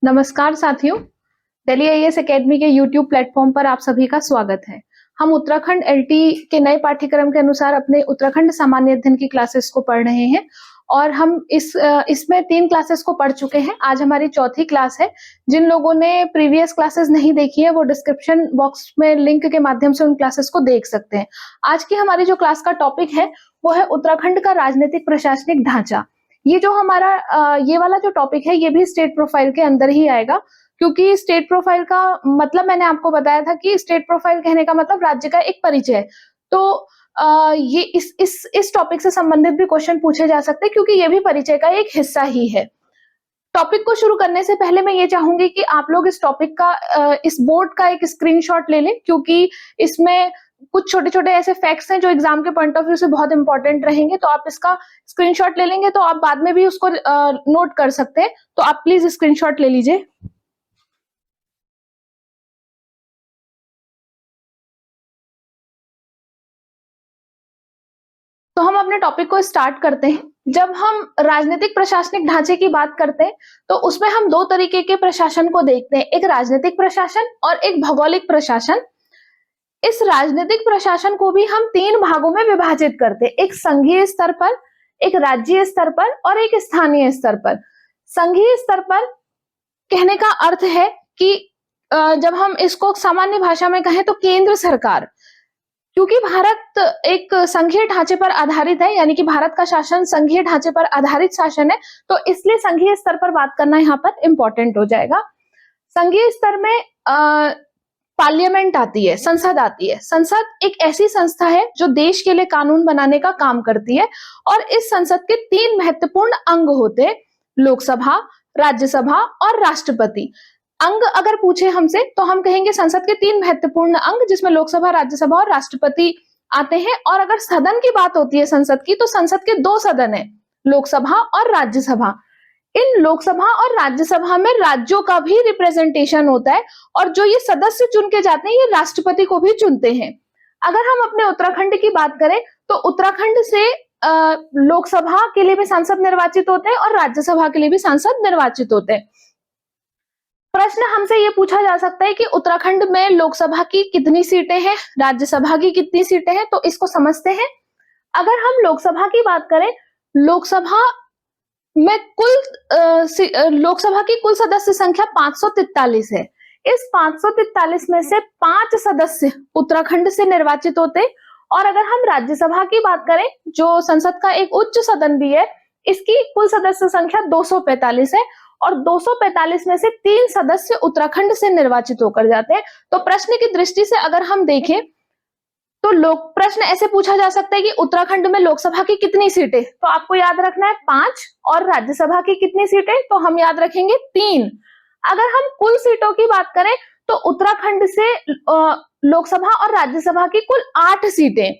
नमस्कार साथियों, Delhi IAS academy के यूट्यूब प्लेटफॉर्म पर आप सभी का स्वागत है। हम उत्तराखंड एलटी के नए पाठ्यक्रम के अनुसार अपने उत्तराखंड सामान्य अध्ययन की क्लासेस को पढ़ रहे हैं और हम इसमें 3 क्लासेस को पढ़ चुके हैं। आज हमारी चौथी क्लास है। जिन लोगों ने प्रीवियस क्लासेस नहीं देखी है वो डिस्क्रिप्शन बॉक्स में लिंक के माध्यम से उन क्लासेस को देख सकते हैं। आज की हमारी जो क्लास का टॉपिक है वो है उत्तराखंड का राजनीतिक प्रशासनिक ढांचा। ये जो हमारा ये वाला जो टॉपिक है ये भी स्टेट प्रोफाइल के अंदर ही आएगा, क्योंकि स्टेट प्रोफाइल का मतलब मैंने आपको बताया था कि स्टेट प्रोफाइल कहने का मतलब राज्य का एक परिचय। तो ये इस टॉपिक से संबंधित भी क्वेश्चन पूछे जा सकते हैं, क्योंकि ये भी परिचय का एक हिस्सा ही है। टॉपिक को शुरू करने से पहले मैं ये चाहूंगी कि आप लोग इस टॉपिक का इस बोर्ड का एक स्क्रीनशॉट ले लें, क्योंकि इसमें कुछ छोटे छोटे ऐसे फैक्ट्स हैं जो एग्जाम के पॉइंट ऑफ व्यू से बहुत इंपॉर्टेंट रहेंगे। तो आप इसका स्क्रीनशॉट ले लेंगे तो आप बाद में भी उसको नोट कर सकते हैं। तो आप प्लीज स्क्रीनशॉट ले लीजिए। तो हम अपने टॉपिक को स्टार्ट करते हैं। जब हम राजनीतिक प्रशासनिक ढांचे की बात करते हैं तो उसमें हम 2 तरीके के प्रशासन को देखते हैं, एक राजनीतिक प्रशासन और एक भौगोलिक प्रशासन। इस राजनीतिक प्रशासन को भी हम 3 भागों में विभाजित करते हैं, एक संघीय स्तर पर, एक राज्य स्तर पर और एक स्थानीय स्तर पर। संघीय स्तर पर कहने का अर्थ है कि जब हम इसको सामान्य भाषा में कहें तो केंद्र सरकार, क्योंकि भारत एक संघीय ढांचे पर आधारित है, यानी कि भारत का शासन संघीय ढांचे पर आधारित शासन है, तो इसलिए संघीय स्तर पर बात करना यहाँ पर इंपॉर्टेंट हो जाएगा। संघीय स्तर में पार्लियामेंट आती है, संसद आती है। संसद एक ऐसी संस्था है जो देश के लिए कानून बनाने का काम करती है और इस संसद के 3 महत्वपूर्ण अंग होते हैं, लोकसभा, राज्यसभा और राष्ट्रपति। अंग अगर पूछे हमसे तो हम कहेंगे संसद के 3 महत्वपूर्ण अंग, जिसमें लोकसभा, राज्यसभा और राष्ट्रपति आते हैं। और अगर सदन की बात होती है संसद की, तो संसद के 2 सदन है, लोकसभा और राज्यसभा। इन लोकसभा और राज्यसभा में राज्यों का भी रिप्रेजेंटेशन होता है और जो ये सदस्य चुन के जाते हैं ये राष्ट्रपति को भी चुनते हैं। अगर हम अपने उत्तराखंड की बात करें तो उत्तराखंड से लोकसभा के लिए भी सांसद निर्वाचित होते हैं और राज्यसभा के लिए भी सांसद निर्वाचित होते हैं। प्रश्न हमसे ये पूछा जा सकता है कि उत्तराखंड में लोकसभा की कितनी सीटें हैं, राज्यसभा की कितनी सीटें हैं, तो इसको समझते हैं। अगर हम लोकसभा की बात करें, लोकसभा में लोकसभा की कुल सदस्य संख्या 543 है। इस 543 में से 5 सदस्य उत्तराखंड से निर्वाचित होते हैं। और अगर हम राज्यसभा की बात करें, जो संसद का एक उच्च सदन भी है, इसकी कुल सदस्य संख्या 245 है और 245 में से 3 सदस्य उत्तराखंड से निर्वाचित होकर जाते हैं। तो प्रश्न की दृष्टि से अगर हम देखें तो प्रश्न ऐसे पूछा जा सकता है कि उत्तराखंड में लोकसभा की कितनी सीटें, तो आपको याद रखना है 5, और राज्यसभा की कितनी सीटें, तो हम याद रखेंगे 3। अगर हम कुल सीटों की बात करें तो उत्तराखंड से लोकसभा और राज्यसभा की कुल 8 सीटें,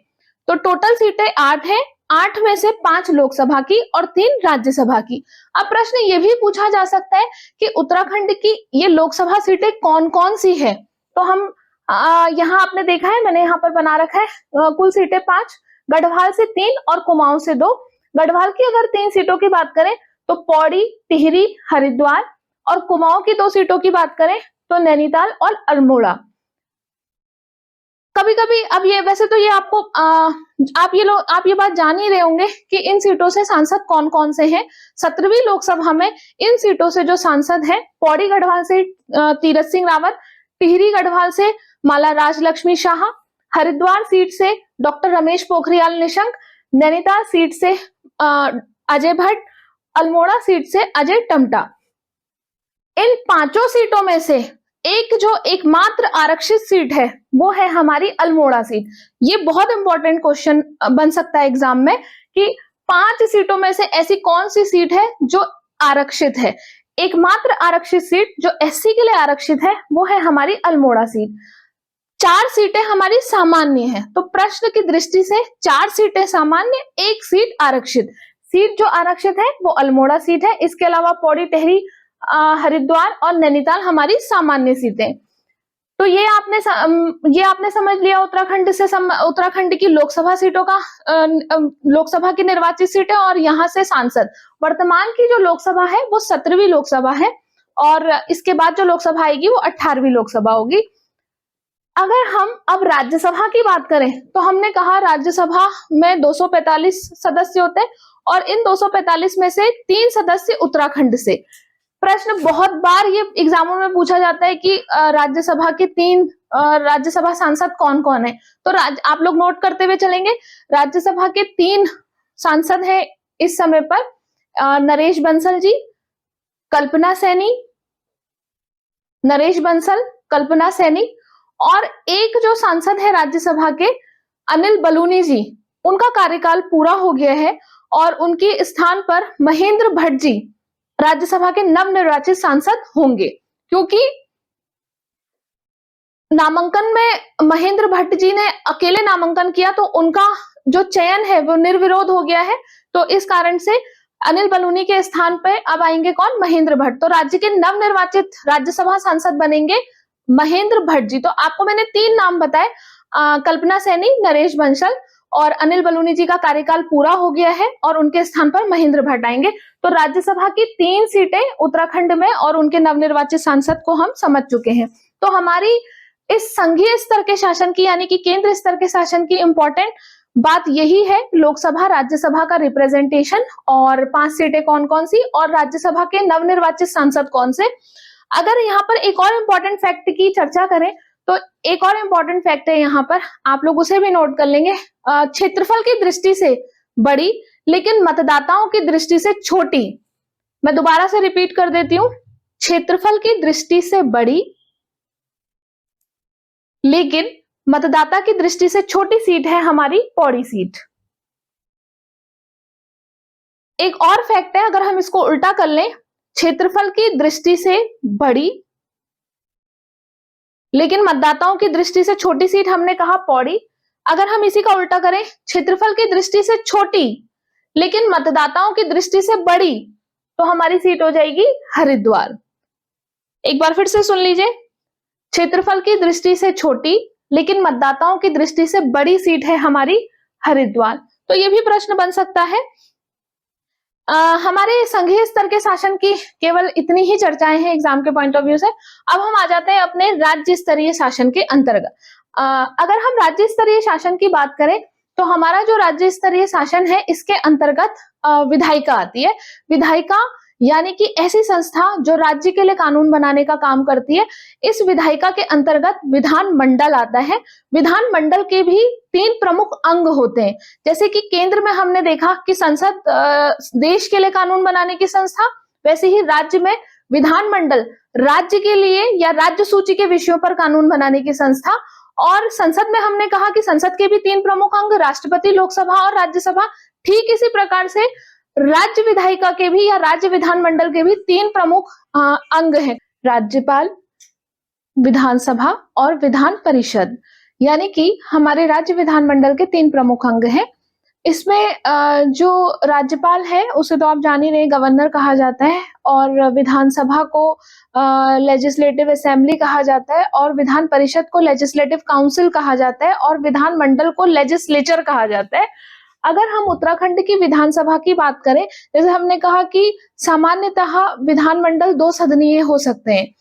तो टोटल सीटें 8 हैं। 8 में से 5 लोकसभा की और 3 राज्यसभा की। अब प्रश्न ये भी पूछा जा सकता है कि उत्तराखंड की ये लोकसभा सीटें कौन कौन सी है, तो हम यहाँ आपने देखा है, मैंने यहाँ पर बना रखा है, कुल सीटें 5, गढ़वाल से 3 और कुमाऊं से 2। गढ़वाल की अगर 3 सीटों की बात करें तो पौड़ी, टिहरी, हरिद्वार, और कुमाऊं की 2 सीटों की बात करें तो नैनीताल और अल्मोड़ा। कभी कभी अब ये वैसे तो ये आपको आप ये बात जान ही रहे होंगे कि इन सीटों से सांसद कौन कौन से हैं। 17वीं लोकसभा में इन सीटों से जो सांसद हैं, पौड़ी गढ़वाल से तीरथ सिंह रावत, टिहरी गढ़वाल से माला राजलक्ष्मी शाह, हरिद्वार सीट से डॉक्टर रमेश पोखरियाल निशंक, नैनीताल सीट से अजय भट्ट, अल्मोड़ा सीट से अजय टम्टा। इन 5 सीटों में से जो एकमात्र आरक्षित सीट है वो है हमारी अल्मोड़ा सीट। ये बहुत इंपॉर्टेंट क्वेश्चन बन सकता है एग्जाम में कि 5 सीटों में से ऐसी कौन सी सीट है जो आरक्षित है। एकमात्र आरक्षित सीट जो एससी के लिए आरक्षित है वो है हमारी अल्मोड़ा सीट। 4 सीटें हमारी सामान्य है, तो प्रश्न की दृष्टि से 4 सीटें सामान्य, 1 सीट आरक्षित। सीट जो आरक्षित है वो अल्मोड़ा सीट है। इसके अलावा पौड़ी, टिहरी, हरिद्वार और नैनीताल हमारी सामान्य सीटें। तो ये आपने समझ लिया उत्तराखंड की लोकसभा सीटों का, लोकसभा की निर्वाचित सीटें और यहाँ से सांसद। वर्तमान की जो लोकसभा है वो 17वीं लोकसभा है और इसके बाद जो लोकसभा आएगी वो 18वीं लोकसभा होगी। अगर हम अब राज्यसभा की बात करें तो हमने कहा राज्यसभा में 245 सदस्य होते हैं और इन 245 में से 3 सदस्य उत्तराखंड से। प्रश्न बहुत बार ये एग्जामों में पूछा जाता है कि राज्यसभा के 3 राज्यसभा सांसद कौन कौन है, तो आप लोग नोट करते हुए चलेंगे। राज्यसभा के 3 सांसद हैं इस समय पर, नरेश बंसल जी, कल्पना सैनी, नरेश बंसल, कल्पना सैनी, और एक जो सांसद है राज्यसभा के अनिल बलूनी जी, उनका कार्यकाल पूरा हो गया है और उनके स्थान पर महेंद्र भट्ट जी राज्यसभा के नवनिर्वाचित सांसद होंगे। क्योंकि नामांकन में महेंद्र भट्ट जी ने अकेले नामांकन किया तो उनका जो चयन है वो निर्विरोध हो गया है, तो इस कारण से अनिल बलूनी के स्थान पे अब आएंगे कौन? महेंद्र भट्ट। तो राज्य के नवनिर्वाचित राज्यसभा सांसद बनेंगे महेंद्र भट्ट जी। तो आपको मैंने 3 नाम बताए, कल्पना सैनी, नरेश बंसल और अनिल बलूनी जी का कार्यकाल पूरा हो गया है और उनके स्थान पर महेंद्र भट्ट आएंगे। तो राज्यसभा की 3 सीटें उत्तराखंड में और उनके नवनिर्वाचित सांसद को हम समझ चुके हैं। तो हमारी इस संघीय स्तर के शासन की यानी कि केंद्र स्तर के शासन की इंपॉर्टेंट बात यही है, लोकसभा राज्यसभा का रिप्रेजेंटेशन और 5 सीटें कौन कौन सी और राज्यसभा के नवनिर्वाचित सांसद कौन से। अगर यहाँ पर एक और इम्पोर्टेंट फैक्ट की चर्चा करें तो एक और इम्पोर्टेंट फैक्ट है यहाँ पर, आप लोग उसे भी नोट कर लेंगे। क्षेत्रफल की दृष्टि से बड़ी लेकिन मतदाताओं की दृष्टि से छोटी, मैं दोबारा से रिपीट कर देती हूँ, क्षेत्रफल की दृष्टि से बड़ी लेकिन मतदाता की दृष्टि से छोटी सीट है हमारी पौड़ी सीट। एक और फैक्ट है, अगर हम इसको उल्टा कर लें, क्षेत्रफल की दृष्टि से बड़ी लेकिन मतदाताओं की दृष्टि से छोटी सीट हमने कहा पौड़ी। अगर हम इसी का उल्टा करें, क्षेत्रफल की दृष्टि से छोटी लेकिन मतदाताओं की दृष्टि से बड़ी, तो हमारी सीट हो जाएगी हरिद्वार। एक बार फिर से सुन लीजिए, क्षेत्रफल की दृष्टि से छोटी लेकिन मतदाताओं की दृष्टि से बड़ी सीट है हमारी हरिद्वार। तो ये भी प्रश्न बन सकता है। हमारे संघीय स्तर के शासन की केवल इतनी ही चर्चाएं हैं एग्जाम के पॉइंट ऑफ व्यू से। अब हम आ जाते हैं अपने राज्य स्तरीय शासन के अंतर्गत। अगर हम राज्य स्तरीय शासन की बात करें तो हमारा जो राज्य स्तरीय शासन है इसके अंतर्गत विधायिका आती है। विधायिका यानी कि ऐसी संस्था जो राज्य के लिए कानून बनाने का काम करती है। इस विधायिका के अंतर्गत विधान मंडल आता है। विधान मंडल के भी 3 प्रमुख अंग होते हैं। जैसे कि केंद्र में हमने देखा कि संसद देश के लिए कानून बनाने की संस्था, वैसे ही राज्य में विधान मंडल राज्य के लिए या राज्य सूची के विषयों पर कानून बनाने की संस्था। और संसद में हमने कहा कि संसद के भी 3 प्रमुख अंग, राष्ट्रपति, लोकसभा और राज्यसभा। ठीक इसी प्रकार से राज्य विधायिका के भी या राज्य विधानमंडल के भी 3 प्रमुख अंग हैं, राज्यपाल, विधानसभा और विधान परिषद। यानी कि हमारे राज्य विधानमंडल के 3 प्रमुख अंग हैं। इसमें जो राज्यपाल है उसे तो आप जान ही रहे, गवर्नर कहा जाता है, और विधानसभा को लेजिस्लेटिव असेंबली कहा जाता है, और विधान परिषद को लेजिस्लेटिव काउंसिल कहा जाता है, और विधानमंडल को लेजिस्लेचर कहा जाता है। अगर हम उत्तराखंड की विधानसभा की बात करें, जैसे हमने कहा कि सामान्यतः विधानमंडल 2 सदनीय हो सकते हैं।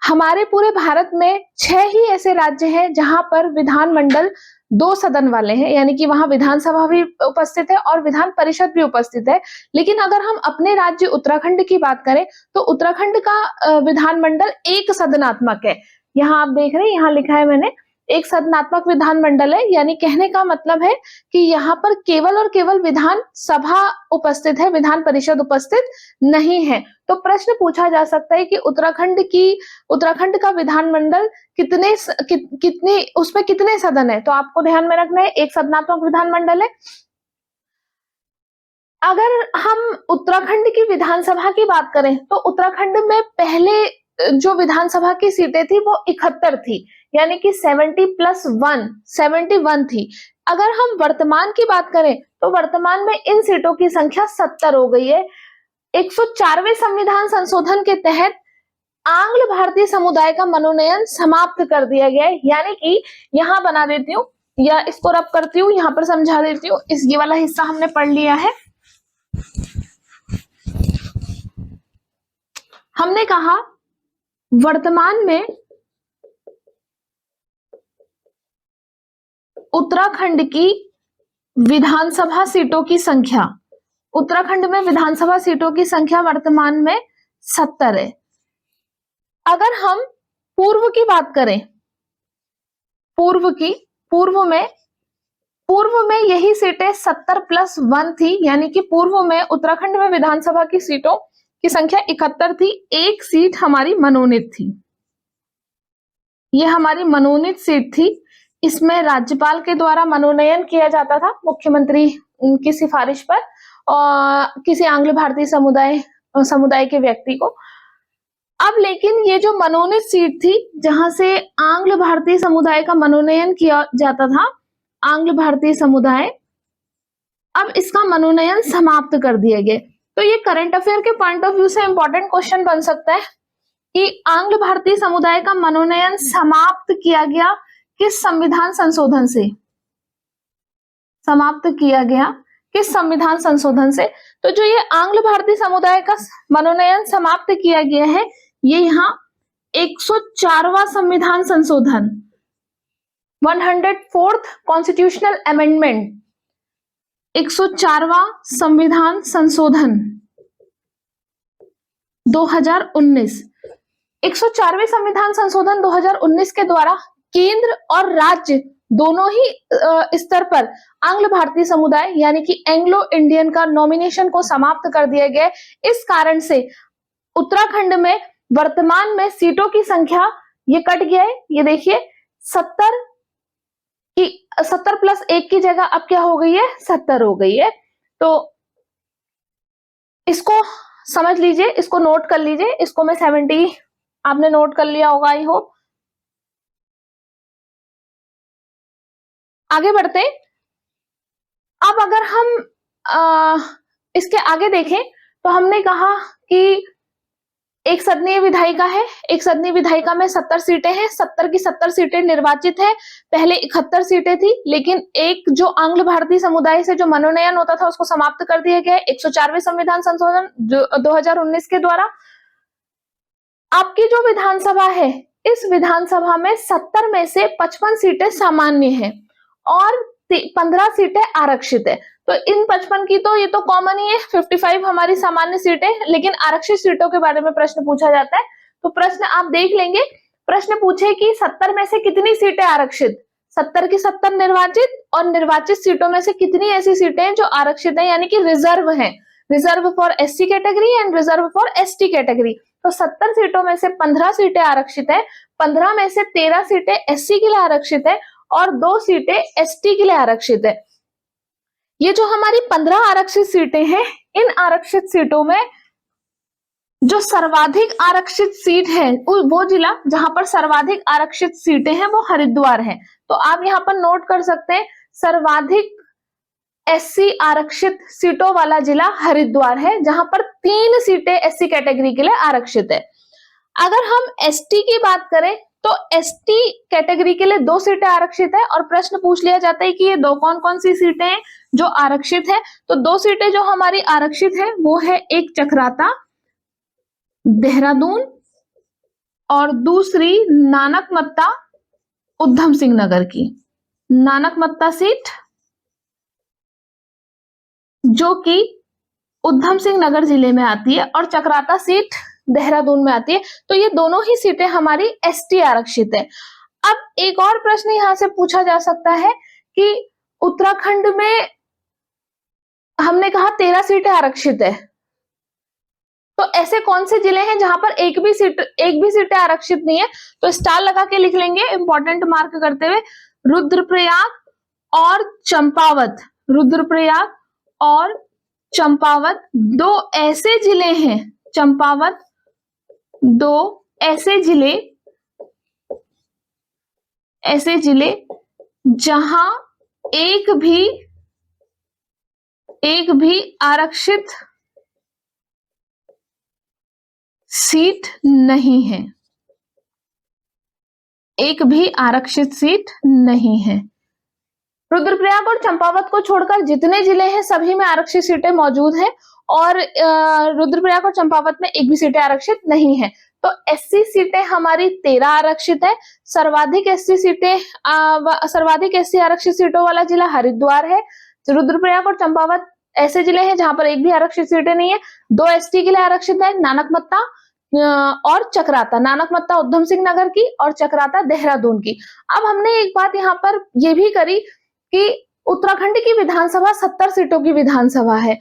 हमारे पूरे भारत में 6 ही ऐसे राज्य हैं जहां पर विधानमंडल 2 सदन वाले हैं, यानी कि वहां विधानसभा भी उपस्थित है और विधान परिषद भी उपस्थित है। लेकिन अगर हम अपने राज्य उत्तराखंड की बात करें तो उत्तराखंड का विधानमंडल 1 सदनात्मक है। यहाँ आप देख रहे हैं, यहाँ लिखा है मैंने, 1 सदनात्मक विधानमंडल है। यानी कहने का मतलब है कि यहाँ पर केवल और केवल विधान सभा उपस्थित है, विधान परिषद उपस्थित नहीं है। तो प्रश्न पूछा जा सकता है कि उत्तराखंड का विधानमंडल उसमें कितने सदन है। तो आपको ध्यान में रखना है 1 सदनात्मक विधानमंडल है। अगर हम उत्तराखंड की विधानसभा की बात करें तो उत्तराखंड में पहले जो विधानसभा की सीटें थी वो 71 थी, यानी कि 71 थी। अगर हम वर्तमान की बात करें तो वर्तमान में इन सीटों की संख्या 70 हो गई है। 104वें संविधान संशोधन के तहत आंग्ल भारतीय समुदाय का मनोनयन समाप्त कर दिया गया है। यानी कि यहाँ बना देती हूँ या इसको रब करती हूँ, यहाँ पर समझा देती हूँ। ये वाला हिस्सा हमने पढ़ लिया है। हमने कहा वर्तमान में उत्तराखंड की विधानसभा सीटों की संख्या, उत्तराखंड में विधानसभा सीटों की संख्या वर्तमान में 70 है। अगर हम पूर्व की बात करें, पूर्व में यही सीटें 70+1 थी, यानी कि पूर्व में उत्तराखंड में विधानसभा की सीटों की संख्या 71 थी। एक सीट हमारी मनोनीत थी, ये हमारी मनोनीत सीट थी। इसमें राज्यपाल के द्वारा मनोनयन किया जाता था मुख्यमंत्री की सिफारिश पर और किसी आंग्ल भारतीय समुदाय के व्यक्ति को। अब लेकिन ये जो मनोनीत सीट थी जहां से आंग्ल भारतीय समुदाय का मनोनयन किया जाता था, आंग्ल भारतीय समुदाय, अब इसका मनोनयन समाप्त कर दिए गए। तो ये करंट अफेयर के पॉइंट ऑफ व्यू से इंपॉर्टेंट क्वेश्चन बन सकता है कि आंग्ल भारतीय समुदाय का मनोनयन समाप्त किया गया किस संविधान संशोधन से, समाप्त किया गया किस संविधान संशोधन से। तो जो ये आंग्ल भारतीय समुदाय का मनोनयन समाप्त किया गया है, ये यहाँ 104वां संविधान संशोधन, 104th कॉन्स्टिट्यूशनल अमेंडमेंट, 104वां संविधान संशोधन 2019, 104वें संविधान संशोधन 2019 के द्वारा केंद्र और राज्य दोनों ही स्तर पर आंग्ल भारतीय समुदाय यानी कि एंग्लो इंडियन का नॉमिनेशन को समाप्त कर दिया गया। इस कारण से उत्तराखंड में वर्तमान में सीटों की संख्या ये कट गया है। ये देखिए 70+1 की जगह अब क्या हो गई है, 70 हो गई है। तो इसको समझ लीजिए, इसको नोट कर लीजिए। इसको मैं 70 आपने नोट कर लिया होगा, आई होप। आगे बढ़ते। अब अगर हम इसके आगे देखें तो हमने कहा कि एक सदनीय विधायिका है, एक सदनीय विधायिका में 70 सीटें हैं, 70 की 70 सीटें निर्वाचित है। पहले 71 सीटें थी, लेकिन एक जो आंग्ल भारतीय समुदाय से जो मनोनयन होता था उसको समाप्त कर दिया गया 104वें संविधान संशोधन 2019 के द्वारा। आपकी जो विधानसभा है, इस विधानसभा में 70 में से 55 सीटें सामान्य हैं और 15 सीटें आरक्षित है। तो इन 55 की तो ये तो कॉमन ही है, 55 हमारी सामान्य सीटें, लेकिन आरक्षित सीटों के बारे में प्रश्न पूछा जाता है। तो प्रश्न आप देख लेंगे, प्रश्न पूछे कि 70 में से कितनी सीटें आरक्षित, 70 की 70 निर्वाचित और निर्वाचित सीटों में से कितनी ऐसी सीटें हैं जो आरक्षित है, यानी कि रिजर्व है, reserve for SC category and reserve for ST category. तो 70 सीटों में से 15 सीटें आरक्षित है, 15 में से 13 सीटें एससी के लिए आरक्षित है और 2 सीटें एसटी के लिए आरक्षित है। ये जो हमारी 15 आरक्षित सीटें हैं, इन आरक्षित सीटों में जो सर्वाधिक आरक्षित सीट है, वो जिला जहां पर सर्वाधिक आरक्षित सीटें हैं वो हरिद्वार है। तो आप यहां पर नोट कर सकते हैं, सर्वाधिक एससी आरक्षित सीटों वाला जिला हरिद्वार है, जहां पर 3 सीटें एससी कैटेगरी के लिए आरक्षित है। अगर हम एसटी की बात करें तो एसटी कैटेगरी के लिए 2 सीटें आरक्षित है और प्रश्न पूछ लिया जाता है कि ये 2 कौन कौन सी सीटें हैं जो आरक्षित है। तो 2 सीटें जो हमारी आरक्षित है वो है एक चकराता देहरादून और दूसरी नानकमत्ता उधम सिंह नगर की, नानकमत्ता सीट जो कि उधम सिंह नगर जिले में आती है और चकराता सीट देहरादून में आती है। तो ये दोनों ही सीटें हमारी एसटी आरक्षित है। अब एक और प्रश्न यहां से पूछा जा सकता है कि उत्तराखंड में हमने कहा 13 सीटें आरक्षित है, तो ऐसे कौन से जिले हैं जहां पर एक भी सीटें आरक्षित नहीं है। तो स्टार लगा के लिख लेंगे, इंपॉर्टेंट मार्क करते हुए, रुद्रप्रयाग और चंपावत, रुद्रप्रयाग और चंपावत 2 ऐसे जिले हैं, चंपावत 2 ऐसे जिले जहां एक भी आरक्षित सीट नहीं है, एक भी आरक्षित सीट नहीं है। रुद्रप्रयाग और चंपावत को छोड़कर जितने जिले हैं सभी में आरक्षित सीटें मौजूद हैं और रुद्रप्रयाग और चंपावत में एक भी सीटें आरक्षित नहीं है। तो एससी सीटें हमारी 13 आरक्षित है। सर्वाधिक एससी आरक्षित सीटों वाला जिला हरिद्वार है। रुद्रप्रयाग और चंपावत ऐसे जिले हैं जहां पर एक भी आरक्षित सीटें नहीं है। 2 एसटी के लिए आरक्षित है, नानकमत्ता और चक्राता। नानकमत्ता उधम सिंह नगर की और चक्राता देहरादून की। अब हमने एक बात यहाँ पर यह भी करी कि उत्तराखंड की विधानसभा 70 सीटों की विधानसभा है।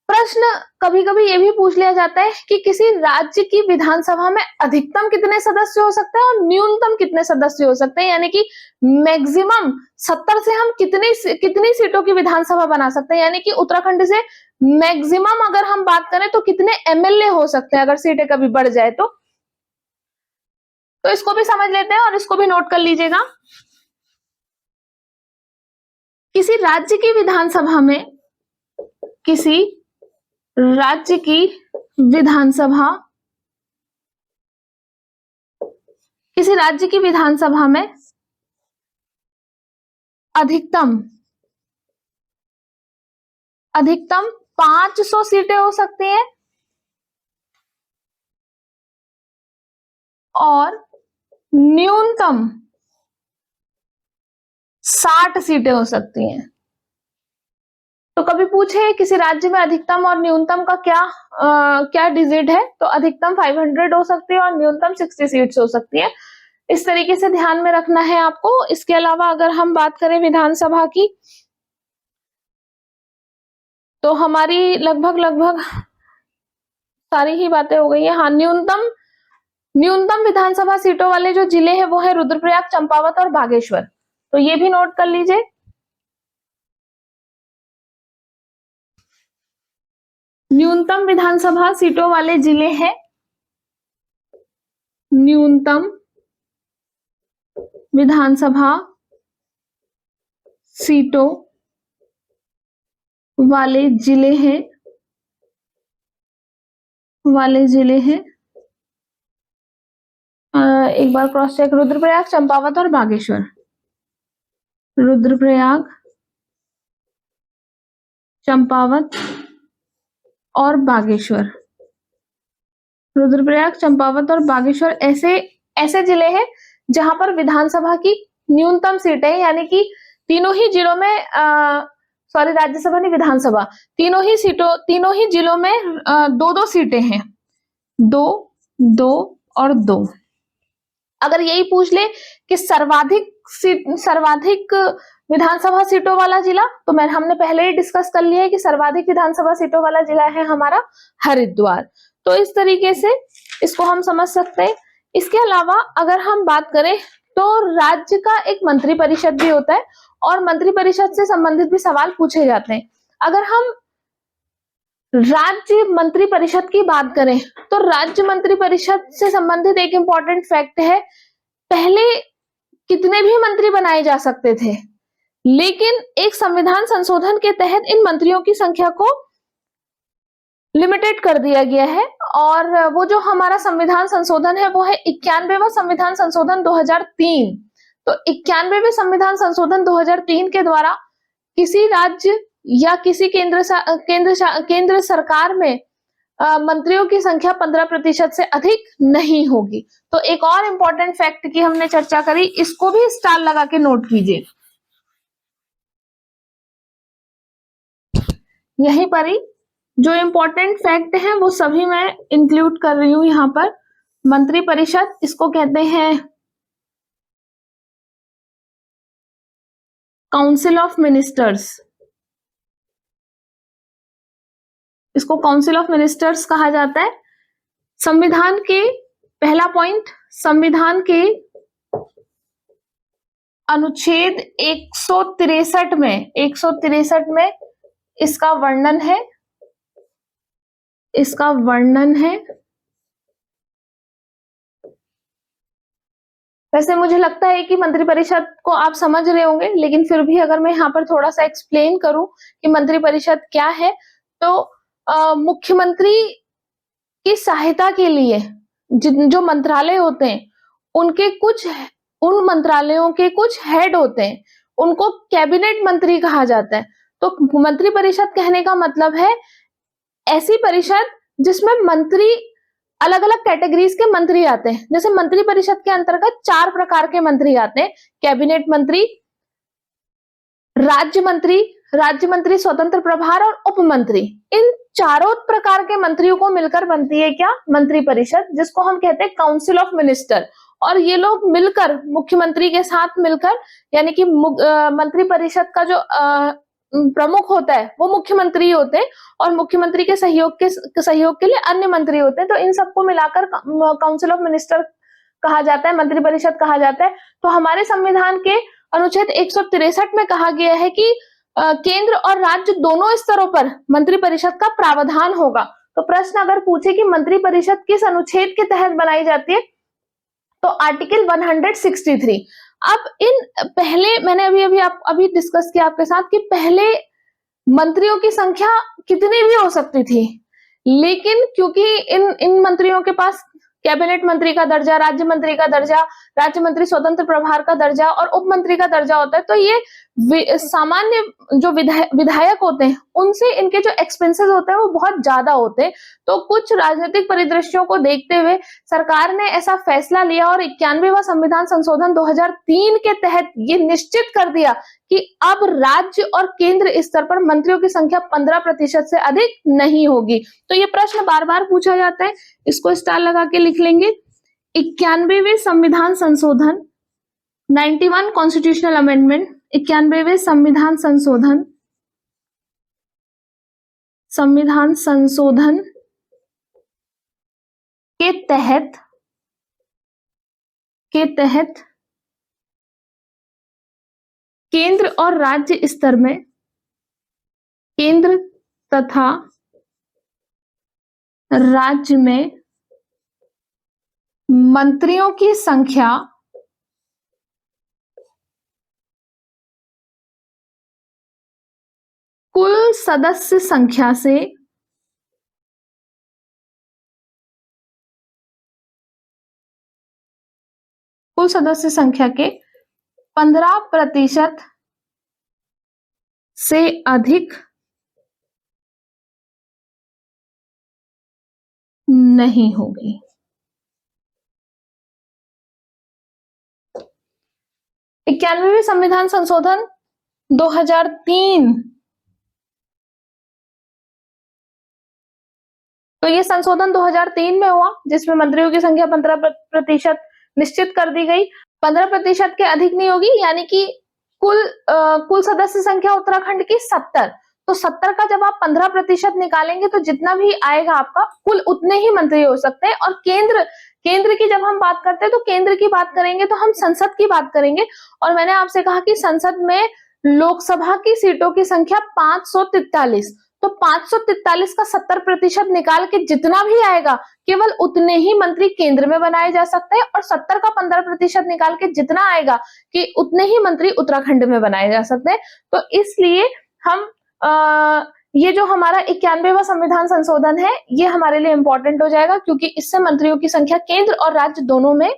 प्रश्न कभी कभी ये भी पूछ लिया जाता है कि किसी राज्य की विधानसभा में अधिकतम कितने सदस्य हो सकते हैं और न्यूनतम कितने सदस्य हो सकते हैं, यानी कि मैक्सिमम 70 से हम कितनी सीटों की विधानसभा बना सकते हैं, यानी कि उत्तराखंड से मैक्सिमम अगर हम बात करें तो कितने एमएलए हो सकते हैं अगर सीटें कभी बढ़ जाए तो इसको भी समझ लेते हैं और इसको भी नोट कर लीजिएगा। किसी राज्य की विधानसभा में अधिकतम 500 सीटें हो सकती हैं और न्यूनतम 60 सीटें हो सकती हैं। तो कभी पूछे किसी राज्य में अधिकतम और न्यूनतम का क्या डिजिट है, तो अधिकतम 500 हो सकती है और न्यूनतम 60 सीट्स हो सकती है। इस तरीके से ध्यान में रखना है आपको। इसके अलावा अगर हम बात करें विधानसभा की, तो हमारी लगभग सारी ही बातें हो गई है। हाँ, न्यूनतम विधानसभा सीटों वाले जो जिले हैं वो है रुद्रप्रयाग, चंपावत और बागेश्वर। तो ये भी नोट कर लीजिए। न्यूनतम विधानसभा सीटों वाले जिले हैं, न्यूनतम विधानसभा सीटों वाले जिले हैं एक बार क्रॉस चेक, रुद्रप्रयाग, चंपावत और बागेश्वर। रुद्रप्रयाग, चंपावत और बागेश्वर। रुद्रप्रयाग, चंपावत और बागेश्वर ऐसे जिले हैं जहां पर विधानसभा की न्यूनतम सीटें, यानी कि तीनों ही जिलों में राज्यसभा नहीं, विधानसभा, तीनों ही जिलों में 2-2 सीटें हैं, 2 और 2। अगर यही पूछ ले कि सर्वाधिक विधानसभा सीटों वाला जिला, तो हमने पहले ही डिस्कस कर लिया है कि सर्वाधिक विधानसभा सीटों वाला जिला है हमारा हरिद्वार। तो इस तरीके से इसको हम समझ सकते हैं। इसके अलावा अगर हम बात करें तो राज्य का एक मंत्री परिषद भी होता है और मंत्री परिषद से संबंधित भी सवाल पूछे जाते हैं। अगर हम राज्य मंत्री परिषद की बात करें तो राज्य मंत्री परिषद से संबंधित एक इंपॉर्टेंट फैक्ट है, पहले कितने भी मंत्री बनाए जा सकते थे, लेकिन एक संविधान संशोधन के तहत इन मंत्रियों की संख्या को लिमिटेड कर दिया गया है। और वो जो हमारा संविधान संशोधन है वो है 91वां संविधान संशोधन 2003। तो 91वें संविधान संशोधन 2003 के द्वारा किसी राज्य या किसी केंद्र सरकार में मंत्रियों की संख्या 15% से अधिक नहीं होगी। तो एक और इंपॉर्टेंट फैक्ट की हमने चर्चा करी, इसको भी स्टार लगा के नोट कीजिए। यहीं पर ही जो इंपॉर्टेंट फैक्ट है वो सभी मैं इंक्लूड कर रही हूं यहां पर। मंत्री परिषद, इसको कहते हैं काउंसिल ऑफ मिनिस्टर्स, इसको काउंसिल ऑफ मिनिस्टर्स कहा जाता है। संविधान के पहला पॉइंट, संविधान के अनुच्छेद 163 में इसका वर्णन है। वैसे मुझे लगता है कि मंत्रिपरिषद को आप समझ रहे होंगे, लेकिन फिर भी अगर मैं यहाँ पर थोड़ा सा एक्सप्लेन करूं कि मंत्रिपरिषद क्या है, तो मुख्यमंत्री की सहायता के लिए जो मंत्रालय होते हैं उन मंत्रालयों के कुछ हेड होते हैं, उनको कैबिनेट मंत्री कहा जाता है। तो मंत्रिपरिषद कहने का मतलब है ऐसी परिषद जिसमें मंत्री अलग अलग कैटेगरीज के मंत्री आते हैं। जैसे मंत्री परिषद के अंतर्गत 4 प्रकार के मंत्री आते हैं, कैबिनेट मंत्री, राज्य मंत्री स्वतंत्र प्रभार और उप मंत्री। इन चारों प्रकार के मंत्रियों को मिलकर बनती है क्या? मंत्री परिषद, जिसको हम कहते हैं काउंसिल ऑफ मिनिस्टर। और ये लोग मिलकर मुख्यमंत्री के साथ मिलकर, यानी कि मंत्री परिषद का जो प्रमुख होता है वो मुख्यमंत्री होते हैं और मुख्यमंत्री के सहयोग के लिए अन्य मंत्री होते हैं। तो इन सबको मिलाकर काउंसिल ऑफ मिनिस्टर कहा जाता है, मंत्री परिषद कहा जाता है। तो हमारे संविधान के अनुच्छेद 163 में कहा गया है कि केंद्र और राज्य दोनों स्तरों पर मंत्री परिषद का प्रावधान होगा। तो प्रश्न अगर पूछे कि मंत्री परिषद किस अनुच्छेद के तहत बनाई जाती है, तो आर्टिकल 163। अब इन पहले मैंने अभी डिस्कस किया आपके साथ कि पहले मंत्रियों की संख्या कितनी भी हो सकती थी, लेकिन क्योंकि इन मंत्रियों के पास कैबिनेट मंत्री का दर्जा, राज्य मंत्री का दर्जा, राज्य मंत्री स्वतंत्र प्रभार का दर्जा और उप मंत्री का दर्जा होता है, तो ये सामान्य जो विधायक होते हैं उनसे इनके जो एक्सपेंसेस होते हैं वो बहुत ज्यादा होते हैं। तो कुछ राजनीतिक परिदृश्यों को देखते हुए सरकार ने ऐसा फैसला लिया और 91वां संविधान संशोधन 2003 के तहत ये निश्चित कर दिया कि अब राज्य और केंद्र स्तर पर मंत्रियों की संख्या 15% से अधिक नहीं होगी। तो ये प्रश्न बार बार पूछा जाता है, इसको स्टार लगा के लिख लेंगे। 91वें संविधान संशोधन 91 कॉन्स्टिट्यूशनल अमेंडमेंट, 91वें संविधान संशोधन के तहत केंद्र और राज्य स्तर में केंद्र तथा राज्य में मंत्रियों की संख्या कुल सदस्य संख्या से कुल सदस्य संख्या के 15% से अधिक नहीं होगी। 91वें संविधान संशोधन 2003, तो ये संशोधन 2003 में हुआ जिसमें मंत्रियों की संख्या 15% निश्चित कर दी गई। 15% के अधिक नहीं होगी, यानी कि कुल सदस्य संख्या उत्तराखंड की 70, तो 70 का जब आप 15% निकालेंगे तो जितना भी आएगा आपका कुल उतने ही मंत्री हो सकते हैं। और केंद्र की जब हम बात करते हैं तो केंद्र की बात करेंगे तो हम संसद की बात करेंगे। और मैंने आपसे कहा कि संसद में लोकसभा की सीटों की संख्या 543, तो 543 का 70% निकाल के जितना भी आएगा केवल उतने ही मंत्री केंद्र में बनाए जा सकते हैं, और 70 का 15% निकाल के जितना आएगा कि उतने ही मंत्री उत्तराखंड में बनाए जा सकते हैं। तो इसलिए हम ये जो हमारा 91वां संविधान संशोधन है ये हमारे लिए इंपॉर्टेंट हो जाएगा, क्योंकि इससे मंत्रियों की संख्या केंद्र और राज्य दोनों में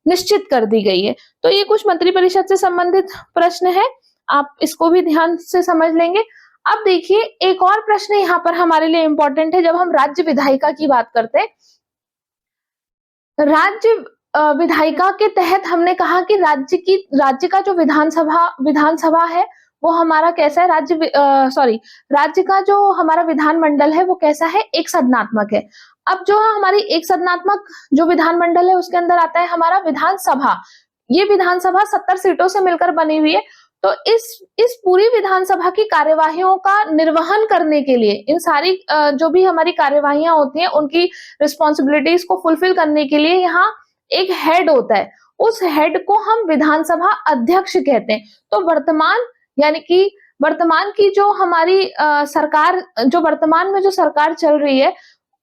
निश्चित कर दी गई है। तो ये कुछ मंत्री परिषद से संबंधित प्रश्न है, आप इसको भी ध्यान से समझ लेंगे। अब देखिए एक और प्रश्न यहाँ पर हमारे लिए इंपॉर्टेंट है। जब हम राज्य विधायिका की बात करते हैं, राज्य विधायिका के तहत हमने कहा कि राज्य का जो विधानसभा है वो हमारा कैसा है, राज्य का जो हमारा विधानमंडल है वो कैसा है, एक सदनात्मक है। अब जो हमारी एक सदनात्मक जो विधानमंडल है उसके अंदर आता है हमारा विधानसभा। ये विधानसभा 70 सीटों से मिलकर बनी हुई है। तो इस पूरी विधानसभा की कार्यवाहियों का निर्वहन करने के लिए, इन सारी जो भी हमारी कार्यवाहियां होती हैं उनकी रिस्पॉन्सिबिलिटीज को फुलफिल करने के लिए यहाँ एक हेड होता है, उस हेड को हम विधानसभा अध्यक्ष कहते हैं। तो वर्तमान की जो हमारी सरकार, जो वर्तमान में जो सरकार चल रही है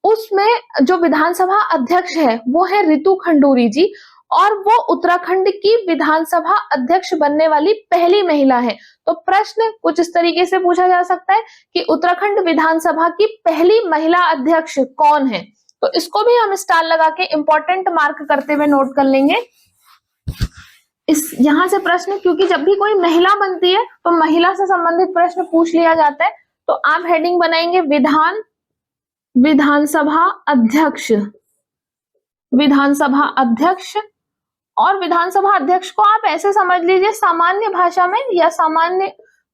उसमें जो विधानसभा अध्यक्ष है वो है रितु खंडूरी जी, और वो उत्तराखंड की विधानसभा अध्यक्ष बनने वाली पहली महिला है। तो प्रश्न कुछ इस तरीके से पूछा जा सकता है कि उत्तराखंड विधानसभा की पहली महिला अध्यक्ष कौन है, तो इसको भी हम स्टार लगा के इंपॉर्टेंट मार्क करते हुए नोट कर लेंगे। यहां से प्रश्न, क्योंकि जब भी कोई महिला बनती है तो महिला से संबंधित प्रश्न पूछ लिया जाता है। तो आप हेडिंग बनाएंगे विधान विधानसभा अध्यक्ष, विधानसभा अध्यक्ष। और विधानसभा अध्यक्ष को आप ऐसे समझ लीजिए सामान्य भाषा में या सामान्य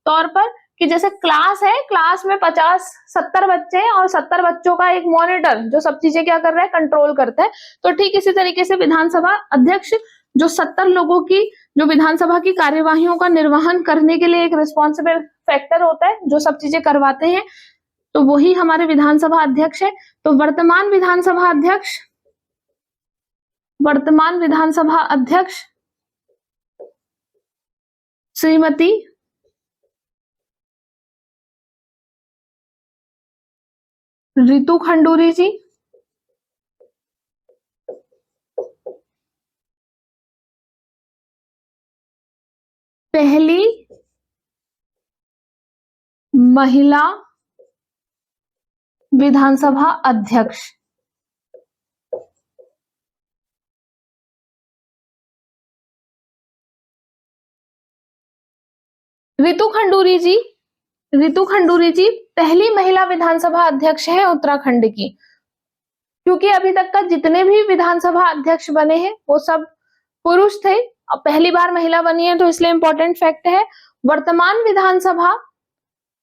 तौर पर कि जैसे क्लास है, क्लास में 50-70 बच्चे हैं और 70 बच्चों का एक मॉनिटर जो सब चीजें क्या कर रहा है, कंट्रोल करता है। तो ठीक इसी तरीके से विधानसभा अध्यक्ष जो 70 लोगों की, जो विधानसभा की कार्यवाहियों का निर्वहन करने के लिए एक रिस्पॉन्सिबल फैक्टर होता है, जो सब चीजें करवाते हैं, तो वही हमारे विधानसभा अध्यक्ष है। तो वर्तमान विधानसभा अध्यक्ष, वर्तमान विधानसभा अध्यक्ष श्रीमती रितु खंडूरी जी। पहली महिला विधानसभा अध्यक्ष। रितु खंडूरी जी, रितु खंडूरी जी पहली महिला विधानसभा अध्यक्ष है उत्तराखंड की, क्योंकि अभी तक का जितने भी विधानसभा अध्यक्ष बने हैं वो सब पुरुष थे, अब पहली बार महिला बनी है, तो इसलिए इंपॉर्टेंट फैक्ट है। वर्तमान विधानसभा,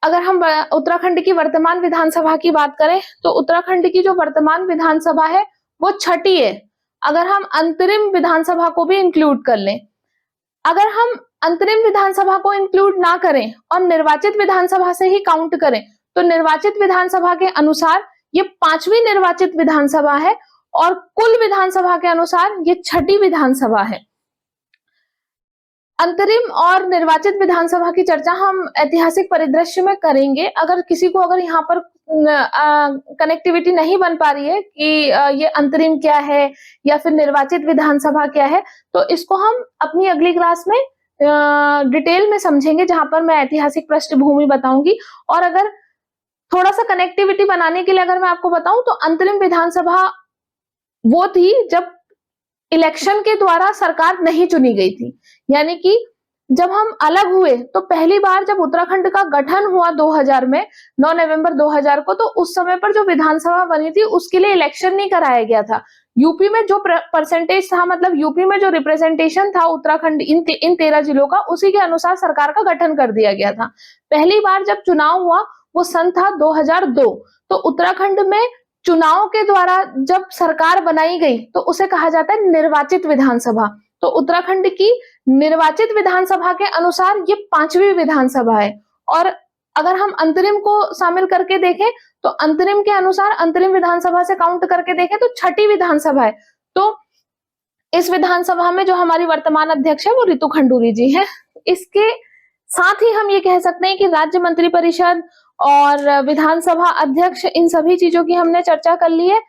अगर हम उत्तराखंड की वर्तमान विधानसभा की बात करें तो उत्तराखंड की जो वर्तमान विधानसभा है वो 6ठी है, अगर हम अंतरिम विधानसभा को भी इंक्लूड कर लें। अगर हम अंतरिम विधानसभा को इंक्लूड ना करें और निर्वाचित विधानसभा से ही काउंट करें तो निर्वाचित विधानसभा के अनुसार ये 5वीं निर्वाचित विधानसभा है और कुल विधानसभा के अनुसार ये 6ठी विधानसभा है। अंतरिम और निर्वाचित विधानसभा की चर्चा हम ऐतिहासिक परिदृश्य में करेंगे। अगर किसी को अगर यहाँ पर कनेक्टिविटी नहीं बन पा रही है कि ये अंतरिम क्या है या फिर निर्वाचित विधानसभा क्या है, तो इसको हम अपनी अगली क्लास में डिटेल में समझेंगे, जहां पर मैं ऐतिहासिक पृष्ठभूमि बताऊंगी। और अगर थोड़ा सा कनेक्टिविटी बनाने के लिए अगर मैं आपको बताऊं तो अंतरिम विधानसभा वो थी जब इलेक्शन के द्वारा सरकार नहीं चुनी गई थी, यानी कि जब हम अलग हुए तो पहली बार जब उत्तराखंड का गठन हुआ 2000 में, 9 नवंबर 2000 को, तो उस समय पर जो विधानसभा बनी थी उसके लिए इलेक्शन नहीं कराया गया था। यूपी में जो परसेंटेज था, मतलब यूपी में जो रिप्रेजेंटेशन था उत्तराखंड इन 13 जिलों का, उसी के अनुसार सरकार का गठन कर दिया गया था। पहली बार जब चुनाव हुआ वो सन था 2002। तो उत्तराखंड में चुनाव के द्वारा जब सरकार बनाई गई तो उसे कहा जाता है निर्वाचित विधानसभा। तो उत्तराखंड की निर्वाचित विधानसभा के अनुसार ये 5वीं विधानसभा है। और अगर हम अंतरिम को शामिल करके देखें तो अंतरिम के अनुसार अंतरिम विधानसभा से काउंट करके देखें तो 6ठी विधानसभा है। तो इस विधानसभा में जो हमारी वर्तमान अध्यक्ष है वो रितु खंडूरी जी है। इसके साथ ही हम ये कह सकते हैं कि राज्य मंत्रिपरिषद और विधानसभा अध्यक्ष, इन सभी चीजों की हमने चर्चा कर ली है।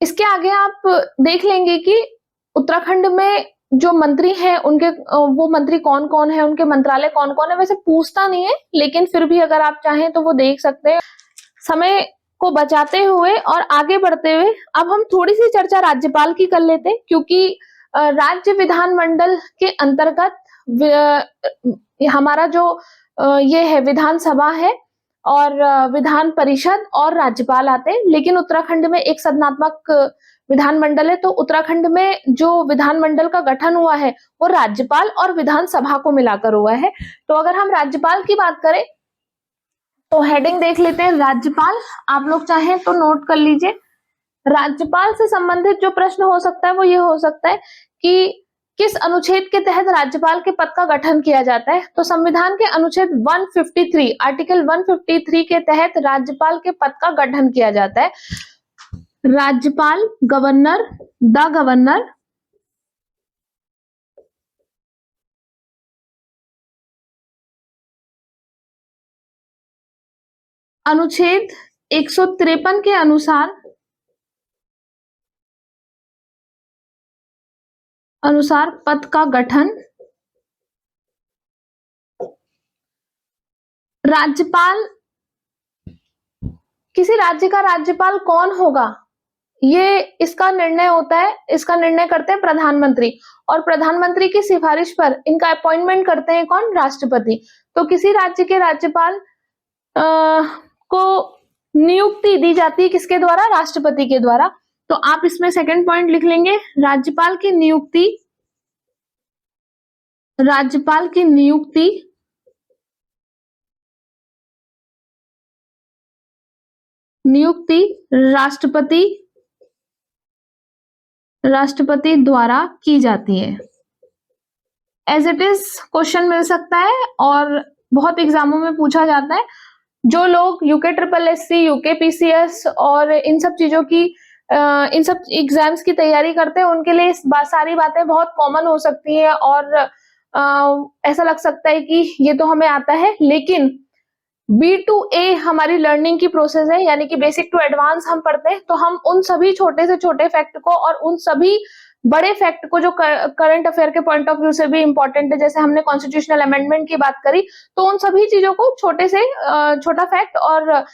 इसके आगे आप देख लेंगे कि उत्तराखंड में जो मंत्री हैं उनके वो मंत्री कौन कौन है, उनके मंत्रालय कौन कौन है। वैसे पूछता नहीं है, लेकिन फिर भी अगर आप चाहें तो वो देख सकते हैं। समय को बचाते हुए और आगे बढ़ते हुए अब हम थोड़ी सी चर्चा राज्यपाल की कर लेते हैं, क्योंकि राज्य विधानमंडल के अंतर्गत हमारा जो ये है विधानसभा है और विधान परिषद और राज्यपाल आते हैं, लेकिन उत्तराखंड में एक सदनात्मक विधानमंडल है। तो उत्तराखंड में जो विधानमंडल का गठन हुआ है वो राज्यपाल और विधानसभा को मिलाकर हुआ है। तो अगर हम राज्यपाल की बात करें तो हेडिंग देख लेते हैं राज्यपाल। आप लोग चाहें तो नोट कर लीजिए। राज्यपाल से संबंधित जो प्रश्न हो सकता है वो ये हो सकता है कि किस अनुच्छेद के तहत राज्यपाल के पद का गठन किया जाता है। तो संविधान के अनुच्छेद 153, आर्टिकल 153 के तहत राज्यपाल के पद का गठन किया जाता है। राज्यपाल, गवर्नर, द गवर्नर, अनुच्छेद 153 के अनुसार पद का गठन। राज्यपाल, किसी राज्य का राज्यपाल कौन होगा ये इसका निर्णय होता है, इसका निर्णय करते हैं प्रधानमंत्री, और प्रधानमंत्री की सिफारिश पर इनका अपॉइंटमेंट करते हैं कौन, राष्ट्रपति। तो किसी राज्य के राज्यपाल को नियुक्ति दी जाती है किसके द्वारा? राष्ट्रपति के द्वारा। तो आप इसमें सेकंड पॉइंट लिख लेंगे, राज्यपाल की नियुक्ति, राज्यपाल की नियुक्ति राष्ट्रपति द्वारा की जाती है। एज इट इज क्वेश्चन मिल सकता है और बहुत एग्जामों में पूछा जाता है। जो लोग UK triple SC, UK PCS और इन सब चीजों की इन सब एग्जाम्स की तैयारी करते हैं, उनके लिए सारी बातें बहुत कॉमन हो सकती है और ऐसा लग सकता है कि ये तो हमें आता है, लेकिन B2A हमारी लर्निंग की प्रोसेस है, यानी कि बेसिक टू एडवांस हम पढ़ते हैं, तो हम उन सभी छोटे से छोटे फैक्ट को और उन सभी बड़े फैक्ट को जो करंट अफेयर के पॉइंट ऑफ व्यू से भी इंपॉर्टेंट है, जैसे हमने कॉन्स्टिट्यूशनल अमेंडमेंट की बात करी, तो उन सभी चीजों को छोटे से छोटा फैक्ट और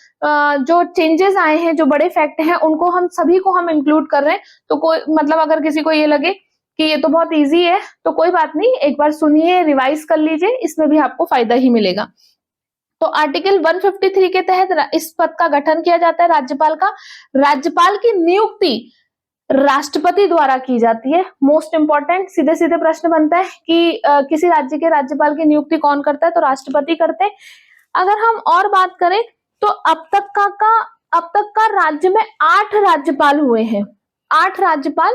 जो चेंजेस आए हैं, जो बड़े फैक्ट हैं, उनको हम सभी को हम इंक्लूड कर रहे हैं। तो कोई मतलब अगर किसी को ये लगे कि ये तो बहुत ईजी है, तो कोई बात नहीं, एक बार सुनिए, रिवाइज कर लीजिए, इसमें भी आपको फायदा ही मिलेगा। तो आर्टिकल 153 के तहत इस पद का गठन किया जाता है राज्यपाल का। राज्यपाल की नियुक्ति राष्ट्रपति द्वारा की जाती है। मोस्ट इंपॉर्टेंट सीधे सीधे प्रश्न बनता है कि किसी राज्य के राज्यपाल की नियुक्ति कौन करता है? तो राष्ट्रपति करते हैं। अगर हम और बात करें तो अब तक का राज्य में 8 राज्यपाल हुए हैं, 8 राज्यपाल।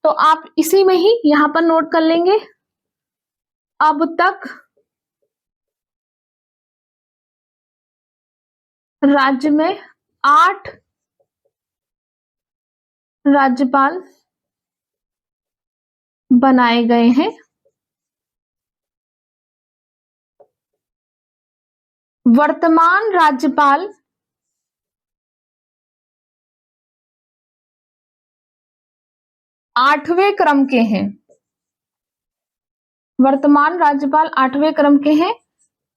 तो आप इसी में ही यहां पर नोट कर लेंगे, अब तक राज्य में 8 राज्यपाल बनाए गए हैं। वर्तमान राज्यपाल 8वें क्रम के हैं। वर्तमान राज्यपाल 8वें क्रम के हैं।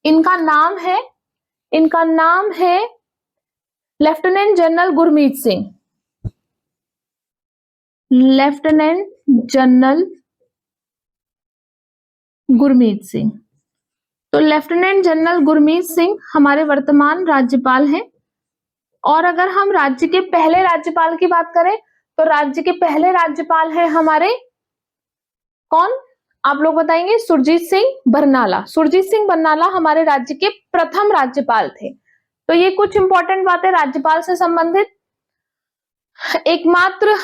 इनका नाम है lieutenant general Gurmeet Singh. Lieutenant general Gurmeet Singh. तो लेफ्टिनेंट जनरल गुरमीत सिंह हमारे वर्तमान राज्यपाल हैं। और अगर हम राज्य के पहले राज्यपाल की बात करें तो राज्य के पहले राज्यपाल हैं हमारे कौन? आप लोग बताएंगे। सुरजीत सिंह बरनाला। सुरजीत सिंह बरनाला हमारे राज्य के प्रथम राज्यपाल थे। तो ये कुछ इंपॉर्टेंट बातें राज्यपाल से संबंधित। एकमात्र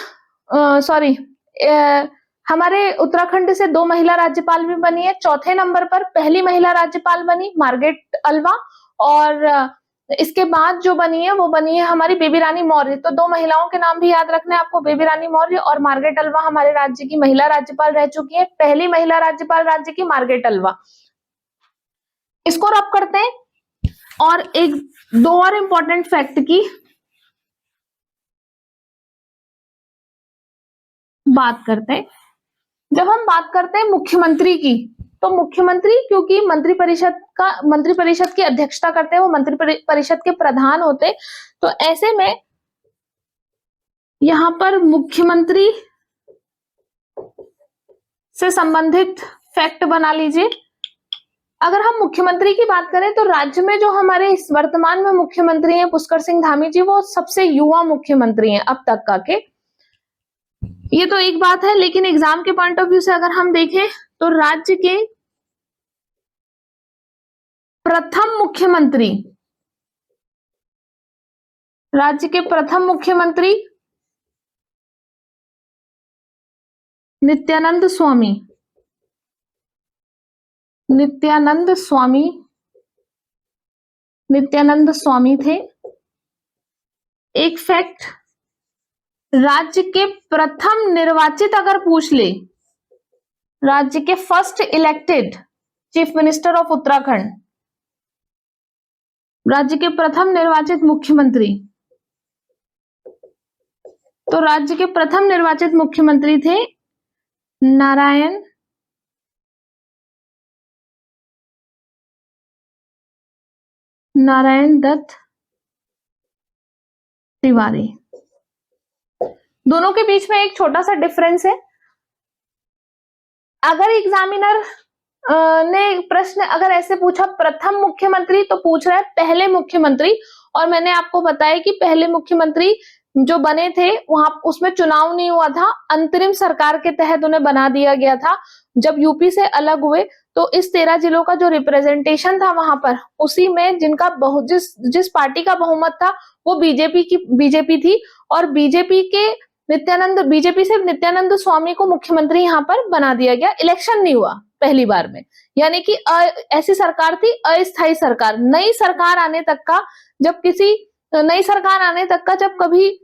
हमारे उत्तराखंड से 2 महिला राज्यपाल भी बनी है। चौथे नंबर पर पहली महिला राज्यपाल बनी मार्गरेट अल्वा, और इसके बाद जो बनी है वो बनी है हमारी बेबी रानी मौर्य। तो 2 महिलाओं के नाम भी याद रखने हैं आपको, बेबी रानी मौर्य और मार्गरेट अल्वा हमारे राज्य की महिला राज्यपाल रह चुकी है। पहली महिला राज्यपाल राज्य की मार्गरेट अल्वा। इसको रब करते हैं और 2 और इंपॉर्टेंट फैक्ट की बात करते हैं। जब हम बात करते हैं मुख्यमंत्री की, तो मुख्यमंत्री क्योंकि मंत्रिपरिषद की अध्यक्षता करते हैं, वो मंत्रिपरिषद के प्रधान होते, तो ऐसे में यहां पर मुख्यमंत्री से संबंधित फैक्ट बना लीजिए। अगर हम मुख्यमंत्री की बात करें तो राज्य में जो हमारे इस वर्तमान में मुख्यमंत्री हैं पुष्कर सिंह धामी जी, वो सबसे युवा मुख्यमंत्री हैं अब तक का के। ये तो एक बात है, लेकिन एग्जाम के पॉइंट ऑफ व्यू से अगर हम देखें तो राज्य के प्रथम मुख्यमंत्री नित्यानंद स्वामी थे। एक फैक्ट, राज्य के प्रथम निर्वाचित अगर पूछ ले, राज्य के first elected chief minister of Uttarakhand, राज्य के प्रथम निर्वाचित मुख्यमंत्री, तो राज्य के प्रथम निर्वाचित मुख्यमंत्री थे नारायण दत्त तिवारी। दोनों के बीच में एक छोटा सा डिफरेंस है। अगर एग्जामिनर ने प्रश्न अगर ऐसे पूछा प्रथम मुख्यमंत्री, तो पूछ रहा है पहले मुख्यमंत्री, और मैंने आपको बताया कि पहले मुख्यमंत्री जो बने थे वहां उसमें चुनाव नहीं हुआ था, अंतरिम सरकार के तहत उन्हें बना दिया गया था। जब यूपी से अलग हुए तो इस 13 जिलों का जो रिप्रेजेंटेशन था वहां पर, उसी में जिनका जिस पार्टी का बहुमत था वो बीजेपी थी, और बीजेपी से नित्यानंद स्वामी को मुख्यमंत्री यहाँ पर बना दिया गया। इलेक्शन नहीं हुआ पहली बार में, यानी कि ऐसी सरकार थी अस्थायी सरकार। नई सरकार आने तक का जब कभी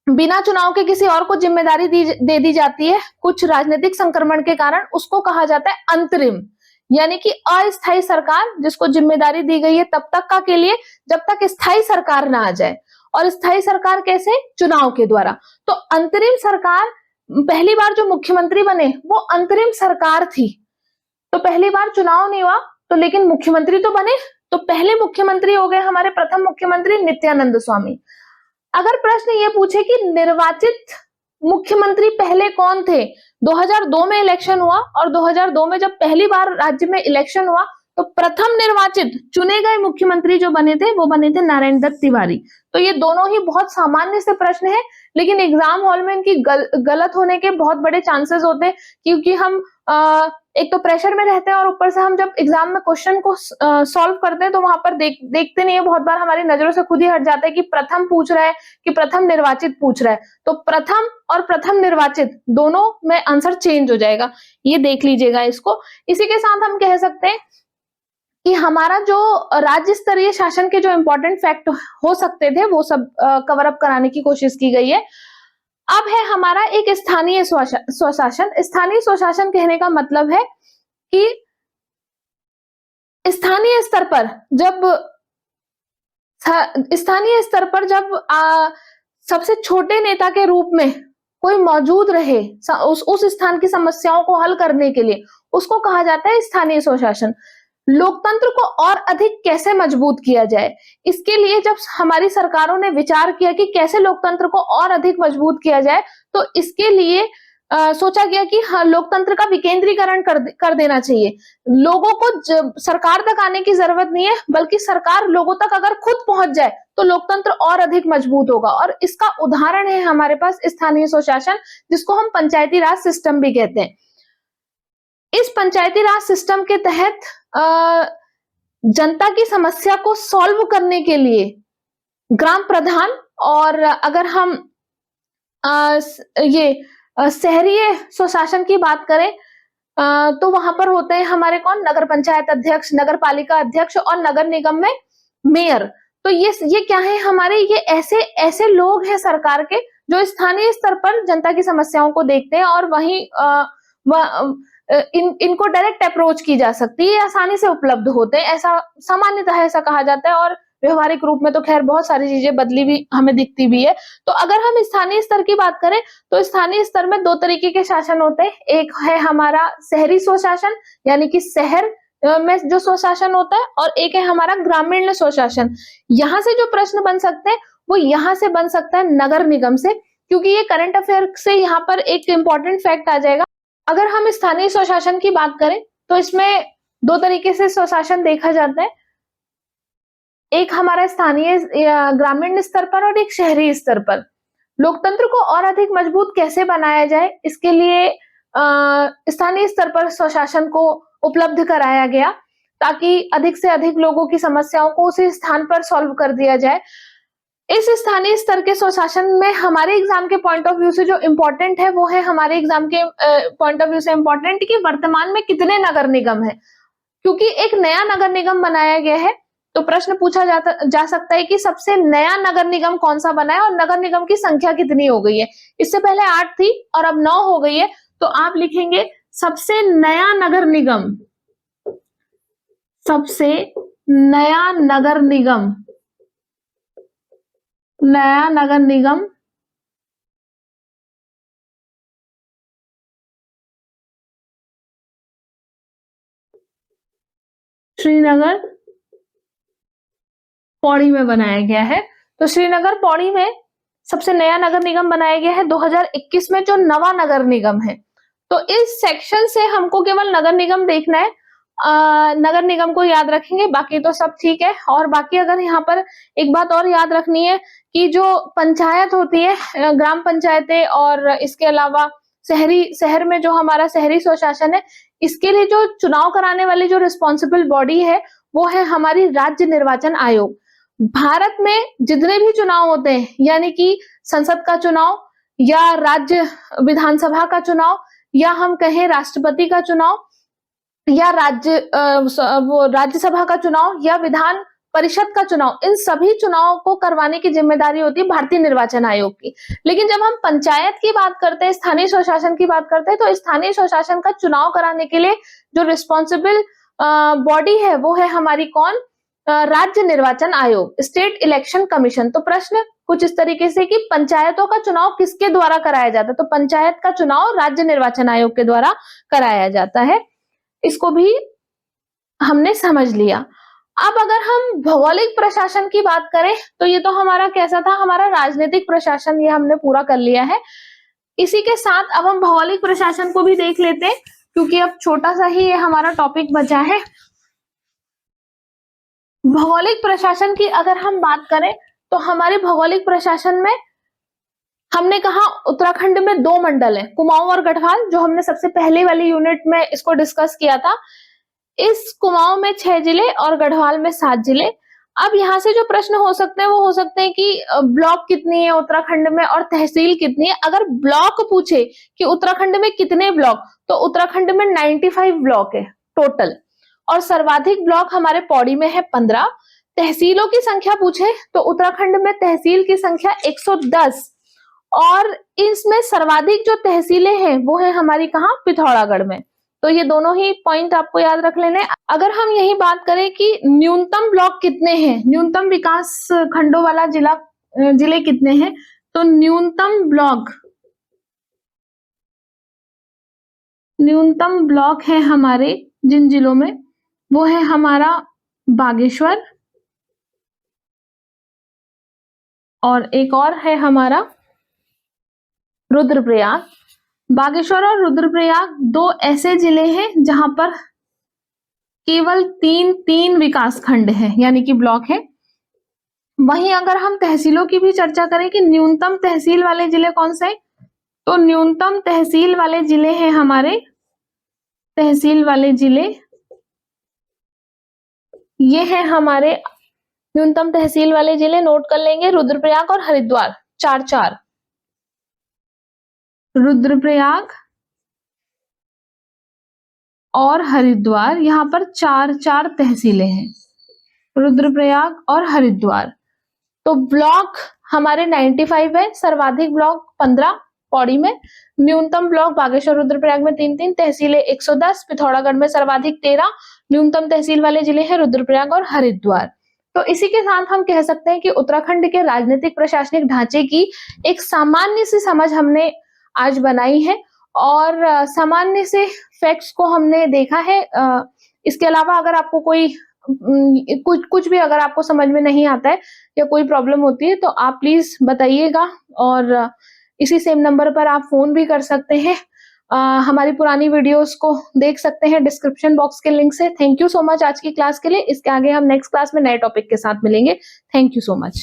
बिना चुनाव के किसी और को जिम्मेदारी दे दी जाती है कुछ राजनीतिक संक्रमण के कारण, उसको कहा जाता है अंतरिम, यानी कि अस्थायी सरकार जिसको जिम्मेदारी दी गई है तब तक का के लिए जब तक स्थायी सरकार ना आ जाए। और स्थायी सरकार कैसे? चुनाव के द्वारा। तो अंतरिम सरकार, पहली बार जो मुख्यमंत्री बने वो अंतरिम सरकार थी, तो पहली बार चुनाव नहीं हुआ तो लेकिन मुख्यमंत्री तो बने। तो पहले मुख्यमंत्री हो गए हमारे प्रथम मुख्यमंत्री नित्यानंद स्वामी। अगर प्रश्न ये पूछे कि निर्वाचित मुख्यमंत्री पहले कौन थे, 2002 में इलेक्शन हुआ और 2002 में जब पहली बार राज्य में इलेक्शन हुआ तो प्रथम निर्वाचित चुने गए मुख्यमंत्री जो बने थे वो बने थे नारायण दत्त तिवारी। तो ये दोनों ही बहुत सामान्य से प्रश्न है, लेकिन एग्जाम हॉल में इनकी गलत होने के बहुत बड़े चांसेस होते हैं, क्योंकि हम एक तो प्रेशर में रहते हैं और ऊपर से हम जब एग्जाम में क्वेश्चन को सॉल्व करते हैं तो वहां पर देखते नहीं है, बहुत बार हमारी नजरों से खुद ही हट जाता है कि प्रथम पूछ रहा है कि प्रथम निर्वाचित पूछ रहा है। तो प्रथम और प्रथम निर्वाचित दोनों में आंसर चेंज हो जाएगा, ये देख लीजिएगा इसको। इसी के साथ हम कह सकते हैं कि हमारा जो राज्य स्तरीय शासन के जो इंपॉर्टेंट फैक्ट हो सकते थे वो सब कवर अप कराने की कोशिश की गई है। अब है हमारा एक स्थानीय स्वशासन। स्थानीय स्वशासन कहने का मतलब है कि स्थानीय स्तर पर जब सबसे छोटे नेता के रूप में कोई मौजूद रहे उस स्थान की समस्याओं को हल करने के लिए, उसको कहा जाता है स्थानीय स्वशासन। लोकतंत्र को और अधिक कैसे मजबूत किया जाए, इसके लिए जब हमारी सरकारों ने विचार किया कि कैसे लोकतंत्र को और अधिक मजबूत किया जाए, तो इसके लिए सोचा गया कि हाँ, लोकतंत्र का विकेंद्रीकरण कर देना चाहिए। लोगों को सरकार तक आने की जरूरत नहीं है, बल्कि सरकार लोगों तक अगर खुद पहुंच जाए तो लोकतंत्र और अधिक मजबूत होगा। और इसका उदाहरण है हमारे पास स्थानीय स्वशासन, जिसको हम पंचायती राज सिस्टम भी कहते हैं। इस पंचायती राज सिस्टम के तहत जनता की समस्या को सॉल्व करने के लिए ग्राम प्रधान, और अगर हम शहरीय स्वशासन की बात करें तो वहां पर होते हैं हमारे कौन? नगर पंचायत अध्यक्ष, नगर पालिका अध्यक्ष और नगर निगम में मेयर। तो ये क्या है हमारे? ये ऐसे लोग हैं सरकार के जो स्थानीय स्तर पर जनता की समस्याओं को देखते हैं और वहीं इनको डायरेक्ट अप्रोच की जा सकती है, आसानी से उपलब्ध होते हैं, ऐसा सामान्यतः ऐसा कहा जाता है। और व्यवहारिक रूप में तो खैर बहुत सारी चीजें बदली भी हमें दिखती भी है। तो अगर हम स्थानीय स्तर की बात करें तो स्थानीय स्तर में दो तरीके के शासन होते हैं। एक है हमारा शहरी स्वशासन, यानी कि शहर में जो स्वशासन होता है, और एक है हमारा ग्रामीण स्वशासन। यहाँ से जो प्रश्न बन सकते हैं वो यहाँ से बन सकता है नगर निगम से, क्योंकि ये करंट अफेयर से यहाँ पर एक इंपॉर्टेंट फैक्ट आ जाएगा। अगर हम स्थानीय स्वशासन की बात करें तो इसमें दो तरीके से स्वशासन देखा जाता है, एक हमारा स्थानीय ग्रामीण स्तर पर और एक शहरी स्तर पर। लोकतंत्र को और अधिक मजबूत कैसे बनाया जाए, इसके लिए स्थानीय स्तर पर स्वशासन को उपलब्ध कराया गया, ताकि अधिक से अधिक लोगों की समस्याओं को उसी स्थान पर सॉल्व कर दिया जाए। इस स्थानीय स्तर के स्वशासन में हमारे एग्जाम के पॉइंट ऑफ व्यू से जो इम्पोर्टेंट है वो है हमारे एग्जाम के पॉइंट ऑफ व्यू से इम्पोर्टेंट कि वर्तमान में कितने नगर निगम है, क्योंकि एक नया नगर निगम बनाया गया है। तो प्रश्न पूछा जा सकता है कि सबसे नया नगर निगम कौन सा बना है और नगर निगम की संख्या कितनी हो गई है। इससे पहले 8 थी और अब 9 हो गई है। तो आप लिखेंगे सबसे नया नगर निगम, सबसे नया नगर निगम, नया नगर निगम श्रीनगर पौड़ी में बनाया गया है। तो श्रीनगर पौड़ी में सबसे नया नगर निगम बनाया गया है 2021 में, जो नवा नगर निगम है। तो इस सेक्शन से हमको केवल नगर निगम देखना है नगर निगम को याद रखेंगे, बाकी तो सब ठीक है। और बाकी अगर यहाँ पर एक बात और याद रखनी है कि जो पंचायत होती है, ग्राम पंचायतें और इसके अलावा शहर में जो हमारा शहरी स्वशासन है, इसके लिए जो चुनाव कराने वाली जो रिस्पॉन्सिबल बॉडी है वो है हमारी राज्य निर्वाचन आयोग। भारत में जितने भी चुनाव होते हैं, यानी कि संसद का चुनाव या राज्य विधानसभा का चुनाव या हम कहें राष्ट्रपति का चुनाव या राज्यसभा का चुनाव या विधान परिषद का चुनाव, इन सभी चुनावों को करवाने की जिम्मेदारी होती है भारतीय निर्वाचन आयोग की। लेकिन जब हम पंचायत की बात करते हैं, स्थानीय स्वशासन की बात करते हैं, तो स्थानीय स्वशासन का चुनाव कराने के लिए जो रिस्पॉन्सिबल बॉडी है वो है हमारी कौन? राज्य निर्वाचन आयोग, स्टेट इलेक्शन कमीशन। तो प्रश्न कुछ इस तरीके से कि पंचायतों का चुनाव किसके द्वारा कराया जाता है? तो पंचायत का चुनाव राज्य निर्वाचन आयोग के द्वारा कराया जाता है। इसको भी हमने समझ लिया। अब अगर हम भौगोलिक प्रशासन की बात करें तो ये तो हमारा कैसा था? हमारा राजनीतिक प्रशासन, ये हमने पूरा कर लिया है। इसी के साथ अब हम भौगोलिक प्रशासन को भी देख लेते हैं, क्योंकि अब छोटा सा ही ये हमारा टॉपिक बचा है। भौगोलिक प्रशासन की अगर हम बात करें तो हमारे भौगोलिक प्रशासन में हमने कहा उत्तराखंड में 2 मंडल है, कुमाऊं और गढ़वाल, जो हमने सबसे पहले वाली यूनिट में इसको डिस्कस किया था। इस कुमाऊं में 6 जिले और गढ़वाल में 7 जिले। अब यहाँ से जो प्रश्न हो सकते हैं वो हो सकते हैं कि ब्लॉक कितनी है उत्तराखंड में और तहसील कितनी है। अगर ब्लॉक पूछे कि उत्तराखंड में कितने ब्लॉक, तो उत्तराखंड में 95 ब्लॉक है टोटल, और सर्वाधिक ब्लॉक हमारे पौड़ी में है 15। तहसीलों की संख्या पूछे तो उत्तराखंड में तहसील की संख्या 110, और इसमें सर्वाधिक जो तहसीलें हैं वो है हमारी कहाँ? पिथौरागढ़ में। तो ये दोनों ही पॉइंट आपको याद रख लेने। अगर हम यही बात करें कि न्यूनतम ब्लॉक कितने हैं, न्यूनतम विकास खंडों वाला जिले कितने हैं, तो न्यूनतम ब्लॉक है हमारे जिन जिलों में, वो है हमारा बागेश्वर, और एक और है हमारा रुद्रप्रयाग। बागेश्वर और रुद्रप्रयाग 2 ऐसे जिले हैं जहां पर केवल 3 विकास खंड है, यानी कि ब्लॉक है। वहीं अगर हम तहसीलों की भी चर्चा करें कि न्यूनतम तहसील वाले जिले कौन से, तो न्यूनतम तहसील वाले जिले हैं हमारे, तहसील वाले जिले ये है हमारे न्यूनतम तहसील वाले जिले, नोट कर लेंगे, रुद्रप्रयाग और हरिद्वार। 4 रुद्रप्रयाग और हरिद्वार, यहाँ पर 4 तहसीलें हैं, रुद्रप्रयाग और हरिद्वार। तो ब्लॉक हमारे 95 है, सर्वाधिक ब्लॉक 15 पौड़ी में, न्यूनतम ब्लॉक बागेश्वर रुद्रप्रयाग में 3, तहसीलें 110, पिथौरागढ़ में सर्वाधिक 13, न्यूनतम तहसील वाले जिले हैं रुद्रप्रयाग और हरिद्वार। तो इसी के साथ हम कह सकते हैं कि उत्तराखंड के राजनीतिक प्रशासनिक ढांचे की एक सामान्य सी समझ हमने आज बनाई है, और सामान्य से फैक्ट्स को हमने देखा है। इसके अलावा अगर आपको कोई कुछ भी अगर आपको समझ में नहीं आता है या कोई प्रॉब्लम होती है तो आप प्लीज बताइएगा, और इसी सेम नंबर पर आप फोन भी कर सकते हैं। हमारी पुरानी वीडियोस को देख सकते हैं डिस्क्रिप्शन बॉक्स के लिंक से। थैंक यू सो मच आज की क्लास के लिए। इसके आगे हम नेक्स्ट क्लास में नए टॉपिक के साथ मिलेंगे। Thank you so much.